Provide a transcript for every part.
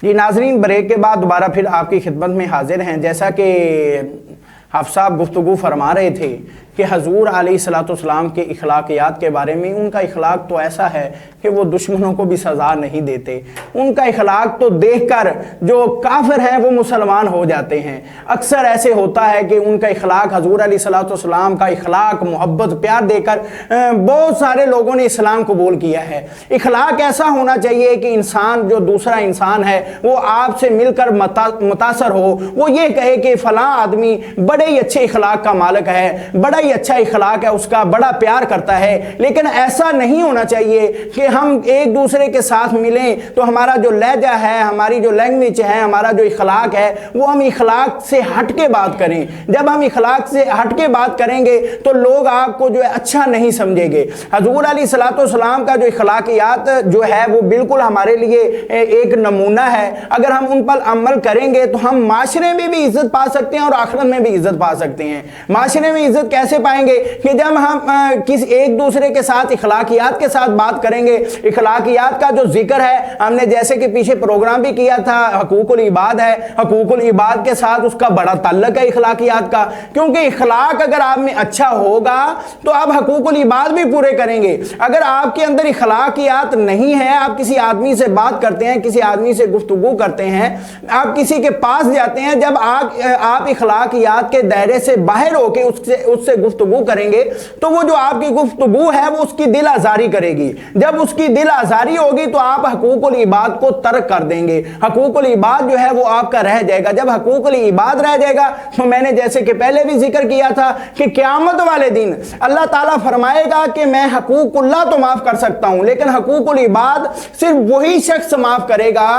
جی ناظرین، بریک کے بعد دوبارہ پھر آپ کی خدمت میں حاضر ہیں۔ جیسا کہ حافظ صاحب گفتگو فرما رہے تھے کہ حضور علیہ السلام کے اخلاقیات کے بارے میں، ان کا اخلاق تو ایسا ہے کہ وہ دشمنوں کو بھی سزا نہیں دیتے۔ ان کا اخلاق تو دیکھ کر جو کافر ہیں وہ مسلمان ہو جاتے ہیں۔ اکثر ایسے ہوتا ہے کہ ان کا اخلاق، حضور علیہ السلام کا اخلاق، محبت، پیار دے کر بہت سارے لوگوں نے اسلام قبول کیا ہے۔ اخلاق ایسا ہونا چاہیے کہ انسان، جو دوسرا انسان ہے، وہ آپ سے مل کر متاثر ہو، وہ یہ کہے کہ فلاں آدمی بڑے ہی اچھے اخلاق کا مالک ہے، بڑا ہی اچھا اخلاق ہے اس کا، بڑا پیار کرتا ہے۔ لیکن ایسا نہیں ہونا چاہیے کہ ہم ایک دوسرے کے ساتھ ملیں تو ہمارا جو لہجہ ہے، ہماری جو لینگویج ہے، ہمارا جو اخلاق ہے، وہ ہم اخلاق سے ہٹ کے بات کریں۔ جب ہم اخلاق سے ہٹ کے بات کریں گے تو لوگ آپ کو جو ہے اچھا نہیں سمجھیں گے۔ حضور علیہ السلام کا جو اخلاقیات جو ہے وہ بالکل ہمارے لیے ایک نمونہ ہے۔ اگر ہم ان پر عمل کریں گے تو ہم معاشرے میں بھی عزت پا سکتے ہیں اور آخرت میں بھی عزت پا سکتے ہیں۔ معاشرے میں عزت کیسے پائیں گے؟ کہ جب ہم ایک دوسرے کے ساتھ اخلاقیات کے ساتھ بات کریں گے۔ اخلاقیات کا جو ذکر ہے، ہم نے جیسے کہ پیچھے پروگرام بھی کیا تھا، حقوق العباد ہے، حقوق العباد کے ساتھ اس کا بڑا تعلق ہے اخلاقیات کا، کیونکہ اخلاق اگر آپ میں اچھا ہوگا تو آپ حقوق العباد بھی پورے کریں گے۔ اگر آپ کے اندر اخلاقیات نہیں ہے، آپ کسی آدمی سے بات کرتے ہیں، کسی آدمی سے گفتگو کرتے ہیں، آپ کسی کے پاس جاتے ہیں، جب آپ اخلاقیات کے دائرے سے باہر ہو کے اس سے گفتگو کریں گے تو وہ جو آپ کی گفتگو ہے وہ اس کی دل آزاری کرے گی۔ جب اس کی دل آزاری ہوگی تو آپ حقوق العباد کو ترک کر دیں گے۔ حقوق العباد جو ہے وہ آپ کا رہ جائے گا۔ جب حقوق العباد رہ جائے گا تو میں نے جیسے کہ پہلے بھی ذکر کیا تھا کہ قیامت والے دن اللہ تعالیٰ فرمائے گا کہ میں حقوق اللہ تو معاف کر سکتا ہوں، لیکن حقوق العباد صرف وہی شخص معاف کرے گا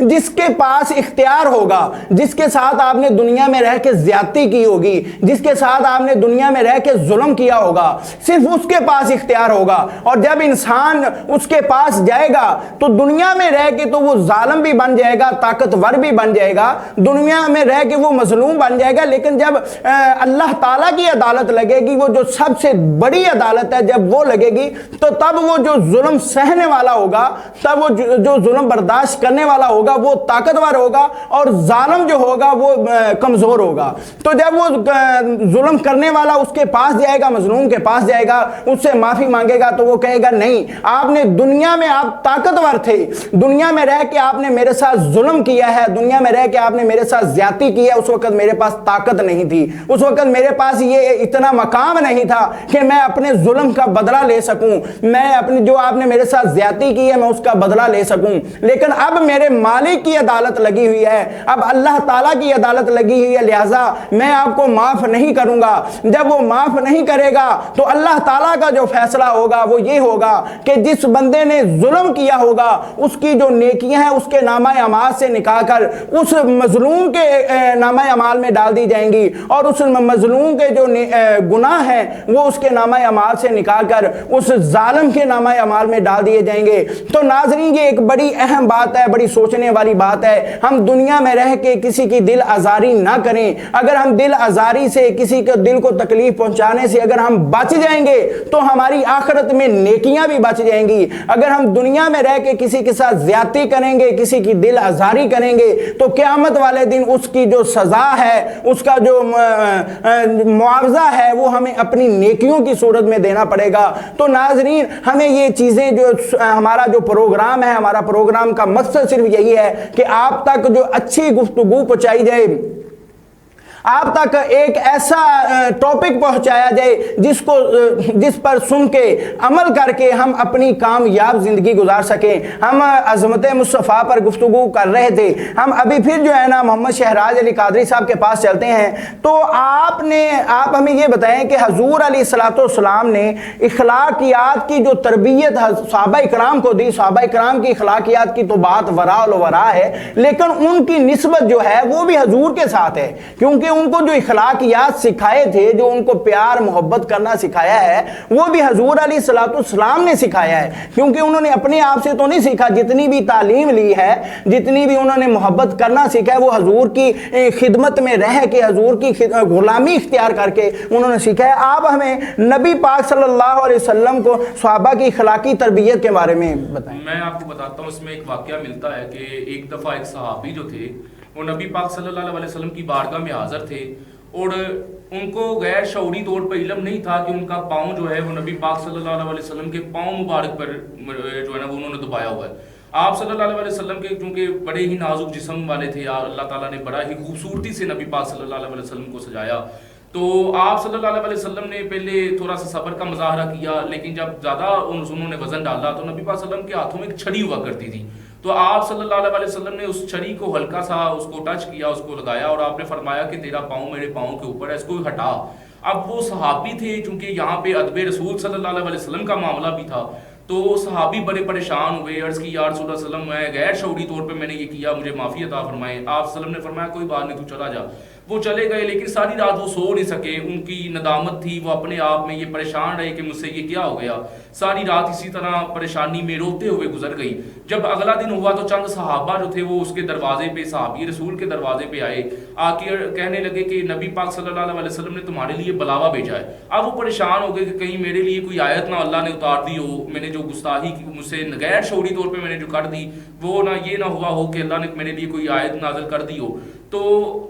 جس کے پاس اختیار ہوگا، جس کے ساتھ آپ نے دنیا میں رہ کے زیادتی کی ہوگی، جس کے ساتھ آپ نے دنیا میں رہ کے ظلم کیا ہوگا، صرف اس کے پاس اختیار ہوگا۔ اور جب انسان اس کے پاس جائے گا تو دنیا میں رہ کے تو وہ ظالم بھی بن جائے گا، طاقتور بھی بن جائے گا، دنیا میں رہ کے وہ مظلوم بن جائے گا، لیکن جب اللہ تعالیٰ کی عدالت لگے گی، وہ جو سب سے بڑی عدالت ہے، جب وہ لگے گی تو تب وہ جو ظلم سہنے والا ہوگا، تب وہ جو ظلم برداشت کرنے والا ہوگا وہ طاقتور ہوگا اور ظالم جو ہوگا وہ کمزور ہوگا۔ تو جب وہ ظلم کرنے والا اس کے پاس جائے گا، مظلوم کے پاس جائے گا، اس سے معافی مانگے گا تو وہ کہے گا نہیں، آپ نے دنیا میں آپ طاقتور تھے، دنیا میں رہ کے آپ نے میرے ساتھ ظلم کیا ہے، دنیا میں رہ کے آپ نے میرے ساتھ زیادتی کی ہے، اس وقت میرے پاس طاقت نہیں تھی، اس وقت میرے پاس یہ اتنا مقام نہیں تھا کہ میں اپنے ظلم کا بدلہ لے سکوں، میں اپنی جو آپ نے میرے ساتھ زیادتی کی ہے میں اس کا بدلہ لے سکوں۔ لیکن اب میرے مالک کی عدالت لگی ہوئی ہے، اب اللہ تعالیٰ کی عدالت لگی ہوئی ہے، لہٰذا میں آپ کو معاف نہیں کروں گا۔ جب وہ معاف نہیں کرے گا تو اللہ تعالیٰ کا جو فیصلہ ہوگا وہ یہ ہوگا کہ جس بندے نے ظلم کیا ہوگا اس کی جو نیکیاں ہیں اس کے نامہ اعمال سے نکال کر اس مظلوم کے نامہ اعمال میں ڈال دی جائیں گی، اور اس مظلوم کے جو گناہ ہیں وہ اس کے نامہ اعمال سے نکال کر اس ظالم کے نامہ اعمال میں ڈال دیے جائیں گے۔ تو ناظرین، یہ ایک بڑی اہم بات ہے، بڑی سوچنے والی بات ہے۔ ہم دنیا میں رہ کے کسی کی دل آزاری نہ کریں۔ اگر ہم دل آزاری سے، کسی کے دل کو تکلیف پہنچانے سے اگر ہم بچ جائیں گے تو ہماری آخرت میں نیکیاں بھی بچ جائیں گی۔ اگر ہم دنیا میں رہ کے کسی کے ساتھ زیادتی کریں گے، کسی کی دل آزاری کریں گے تو قیامت والے دن اس کی جو سزا ہے، اس کا جو معاوضہ ہے وہ ہمیں اپنی نیکیوں کی صورت میں دینا پڑے گا۔ تو ناظرین، ہمیں یہ چیزیں جو ہمارا جو پروگرام ہے، ہمارا پروگرام کا مقصد صرف یہی ہے کہ آپ تک جو اچھی گفتگو پہنچائی جائے، آپ تک ایک ایسا ٹاپک پہنچایا جائے جس پر سن کے عمل کر کے ہم اپنی کامیاب زندگی گزار سکیں۔ ہم عظمت مصطفیٰ پر گفتگو کر رہے تھے، ہم ابھی پھر جو ہے نا محمد شہراز علی قادری صاحب کے پاس چلتے ہیں۔ تو آپ ہمیں یہ بتائیں کہ حضور علیہ السلام نے اخلاقیات کی جو تربیت صحابہ اکرام کو دی، صحابہ اکرام کی اخلاقیات کی تو بات وراء الورا ہے، لیکن ان کی نسبت جو ہے وہ بھی حضور کے ساتھ ہے، کیونکہ ان کو جو اخلاقیات سکھائے تھے, جو ان کو پیار محبت کرنا سکھایا ہے, وہ بھی حضور علیہ الصلوۃ والسلام نے سکھایا ہے, کیونکہ انہوں نے اپنے آپ سے تو نہیں سیکھا. جتنی بھی تعلیم لی ہے, جتنی بھی انہوں نے محبت کرنا سیکھا ہے, وہ حضور کی خدمت میں رہ کے, حضور کی غلامی اختیار کر کے انہوں نے سیکھا ہے. آپ ہمیں نبی پاک صلی اللہ علیہ وسلم کو صحابہ کی اخلاقی تربیت کے بارے میں بتائیں. میں آپ کو بتاتا ہوں, اس میں ایک واقعہ ملتا ہے کہ ایک دفعہ ایک صحابی جو تھے وہ نبی پاک صلی اللہ علیہ وسلم کی بارگاہ میں حاضر تھے, اور ان کو غیر شعوری طور پر علم نہیں تھا کہ ان کا پاؤں جو ہے وہ نبی پاک صلی اللہ علیہ وسلم کے پاؤں مبارک پر جو ہے نا وہ انہوں نے دبایا ہوا ہے. آپ صلی اللہ علیہ وسلم کے چونکہ بڑے ہی نازک جسم والے تھے, اللہ تعالیٰ نے بڑا ہی خوبصورتی سے نبی پاک صلی اللہ علیہ وسلم کو سجایا, تو آپ صلی اللہ علیہ وسلم نے پہلے تھوڑا سا صبر کا مظاہرہ کیا, لیکن جب زیادہ انہوں نے وزن ڈالا تو نبی پاک صلی اللہ علیہ وسلم کے ہاتھوں میں ایک چھڑی ہوا کرتی تھی, تو آپ صلی اللہ علیہ وسلم نے اس چھڑی کو ہلکا سا اس کو ٹچ کیا, اس کو لگایا, اور آپ نے فرمایا کہ تیرا پاؤں میرے پاؤں کے اوپر ہے, اس کو ہٹا. اب وہ صحابی تھے, چونکہ یہاں پہ ادب رسول صلی اللہ علیہ وسلم کا معاملہ بھی تھا, تو صحابی بڑے پریشان ہوئے, عرض کی یا رسول اللہ صلی اللہ علیہ وسلم میں غیر شعوری طور پہ میں نے یہ کیا, مجھے معافی عطا فرمائے. آپ صلی اللہ علیہ وسلم نے فرمایا کوئی بات نہیں, تو چلا جا. وہ چلے گئے, لیکن ساری رات وہ سو نہیں سکے, ان کی ندامت تھی, وہ اپنے آپ میں یہ پریشان رہے کہ مجھ سے یہ کیا ہو گیا. ساری رات اسی طرح پریشانی میں روتے ہوئے گزر گئی. جب اگلا دن ہوا تو چند صحابہ جو تھے وہ اس کے دروازے پہ, صحابی رسول کے دروازے پہ آئے, آ کے کہنے لگے کہ نبی پاک صلی اللہ علیہ وسلم نے تمہارے لیے بلاوا بھیجا ہے. اب وہ پریشان ہو گئے کہ کہیں میرے لیے کوئی آیت نہ اللہ نے اتار دی ہو, میں نے جو گستاخی مجھ سے غیر شعوری طور پہ میں نے جو کر دی وہ نہ یہ نہ ہوا ہو کہ اللہ نے میرے لیے کوئی آیت نازل کر دی ہو. تو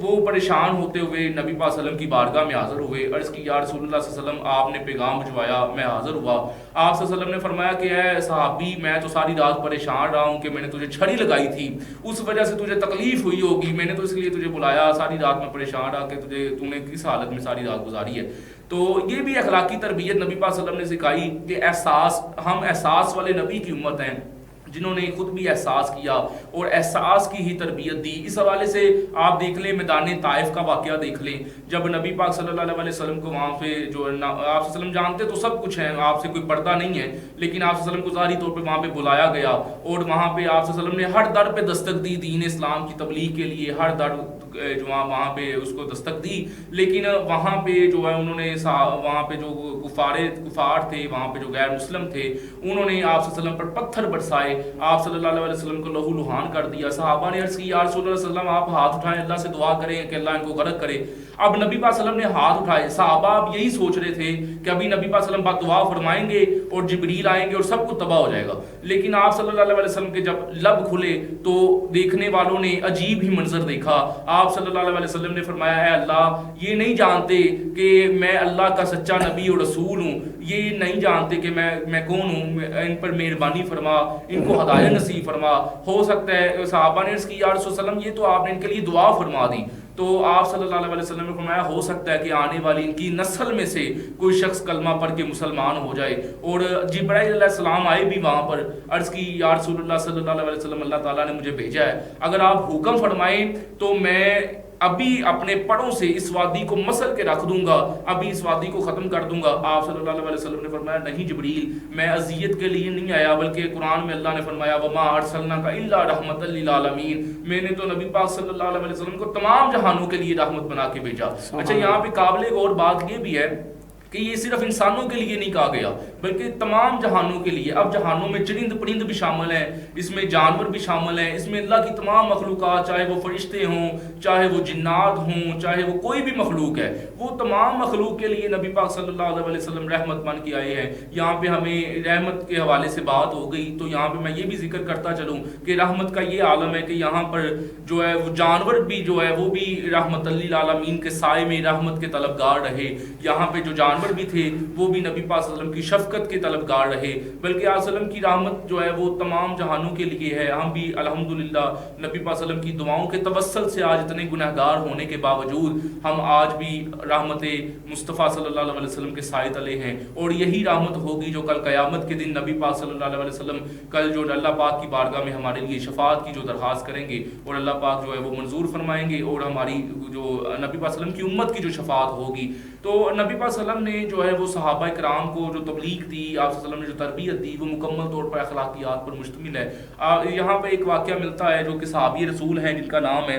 وہ پریشان ہوتے ہوئے نبی پاک صلی اللہ علیہ وسلم کی بارگاہ میں حاضر ہوئے, عرض کی یا رسول اللہ صلی اللہ علیہ وسلم آپ نے پیغام بھجوایا, میں حاضر ہوا. آپ صلی اللہ علیہ وسلم نے فرمایا کہ اے صحابی, میں تو ساری رات پریشان رہا ہوں کہ میں نے تجھے چھڑی لگائی تھی, اس وجہ سے تجھے تکلیف ہوئی ہوگی, میں نے تو اس لیے تجھے بلایا, ساری رات میں پریشان رہا کہ تو نے کس حالت میں ساری رات گزاری ہے. تو یہ بھی اخلاقی تربیت نبی پاک صلی اللہ علیہ وسلم نے سکھائی کہ احساس, ہم احساس والے نبی کی امت ہیں, جنہوں نے خود بھی احساس کیا اور احساس کی ہی تربیت دی. اس حوالے سے آپ دیکھ لیں, میدان طائف کا واقعہ دیکھ لیں, جب نبی پاک صلی اللہ علیہ وسلم کو وہاں پہ جو آپ صلی اللہ علیہ وسلم جانتے تو سب کچھ ہے, آپ سے کوئی پردہ نہیں ہے, لیکن آپ صلی اللہ علیہ وسلم کو ظاہری طور پہ وہاں پہ بلایا گیا, اور وہاں پہ آپ صلی اللہ علیہ وسلم نے ہر در پہ دستک دی دین اسلام کی تبلیغ کے لیے, ہر در جو وہاں پہ اس کو دستک دی. لیکن وہاں پہ جو ہے انہوں نے وہاں پہ جو کفار تھے, وہاں پہ جو غیر مسلم تھے, انہوں نے آپ صلی اللہ علیہ وسلم پر پتھر برسائے, آپ صلی اللہ علیہ وسلم کو لہو لہان کر دیا. صحابہ نے عرض کی یا رسول اللہ صلی اللہ علیہ وسلم آپ ہاتھ اٹھائیں, اللہ سے دعا کریں کہ اللہ ان کو غرق کرے. اب نبی پاک صلی اللہ علیہ وسلم نے ہاتھ اٹھائے, صحابہ اب یہی سوچ رہے تھے کہ ابھی نبی پاک صلی اللہ علیہ وسلم دعا فرمائیں گے اور جبریل آئیں گے اور سب کچھ تباہ ہو جائے گا. لیکن آپ صلی اللہ علیہ وسلم کے جب لب کھلے تو دیکھنے والوں نے عجیب ہی منظر دیکھا. آپ صلی اللہ علیہ وسلم نے فرمایا اے اللہ, یہ نہیں جانتے کہ میں اللہ کا سچا نبی اور رسول ہوں, یہ نہیں جانتے کہ میں کون ہوں, ان پر مہربانی فرما, ان کو ہدایت نصیب فرما. ہو سکتا ہے صحابہ نے عرض کی یا رسول اللہ یہ تو آپ نے ان کے لیے دعا فرما دی. تو آپ صلی اللہ علیہ وسلم نے فرمایا ہو سکتا ہے کہ آنے والی ان کی نسل میں سے کوئی شخص کلمہ پڑھ کے مسلمان ہو جائے. اور جبرائیل علیہ السلام آئے بھی وہاں پر, عرض کی یا رسول اللہ صلی اللہ علیہ وسلم اللہ تعالیٰ نے مجھے بھیجا ہے, اگر آپ حکم فرمائیں تو میں ابھی اپنے پڑوں سے اس وادی کو مسل کے رکھ دوں گا, ابھی اس وادی کو ختم کر دوں گا. آپ صلی اللہ علیہ وسلم نے فرمایا نہیں جبریل, میں اذیت کے لیے نہیں آیا, بلکہ قرآن میں اللہ نے فرمایا وما ارسلناک الا رحمۃ للعالمین, میں نے تو نبی پاک صلی اللہ علیہ وسلم کو تمام جہانوں کے لیے رحمت بنا کے بھیجا. اچھا یہاں پہ قابل غور بات یہ بھی ہے کہ یہ صرف انسانوں کے لیے نہیں کہا گیا بلکہ تمام جہانوں کے لیے. اب جہانوں میں چرند پرند بھی شامل ہیں, اس میں جانور بھی شامل ہیں, اس میں اللہ کی تمام مخلوقات, چاہے وہ فرشتے ہوں, چاہے وہ جنات ہوں, چاہے وہ کوئی بھی مخلوق ہے, وہ تمام مخلوق کے لیے نبی پاک صلی اللہ علیہ وسلم رحمت بن کے آئے ہیں. یہاں پہ ہمیں رحمت کے حوالے سے بات ہو گئی تو یہاں پہ میں یہ بھی ذکر کرتا چلوں کہ رحمت کا یہ عالم ہے کہ یہاں پر جو ہے وہ جانور بھی جو ہے وہ بھی رحمت للعالمین کے سائے میں رحمت کے طلبگار رہے. یہاں پہ جو جانور بھی تھے وہ بھی نبی پاک صلی اللہ علیہ وسلم کی شفقت کے طلبگار رہے, بلکہ آپ صلی اللہ علیہ وسلم کی رحمت جو ہے وہ تمام جہانوں کے لیے ہے. ہم بھی الحمدللہ نبی پاک صلی اللہ علیہ وسلم کی دعاؤں کے توسل سے آج اتنے گنہگار ہونے کے باوجود ہم آج بھی رحمت مصطفیٰ صلی اللہ علیہ وسلم کے سائے تلے ہیں, اور یہی رحمت ہوگی جو کل قیامت کے دن نبی پاک صلی اللہ علیہ وسلم کل جو اللہ پاک کی بارگاہ میں ہمارے لیے شفاعت کی جو درخواست کریں گے اور اللہ پاک جو ہے وہ منظور فرمائیں گے, اور ہماری جو نبی پاک صلی اللہ علیہ وسلم کی امت کی جو شفاعت ہوگی. تو نبی پاک صلی اللہ علیہ وسلم نے جو ہے وہ صحابہ کرام کو جو تبلیغ دی, آپ صلی اللہ علیہ وسلم نے جو تربیت دی, وہ مکمل طور پر اخلاقیات پر مشتمل ہے. یہاں پہ ایک واقعہ ملتا ہے جو کہ صحابی رسول ہیں جن کا نام ہے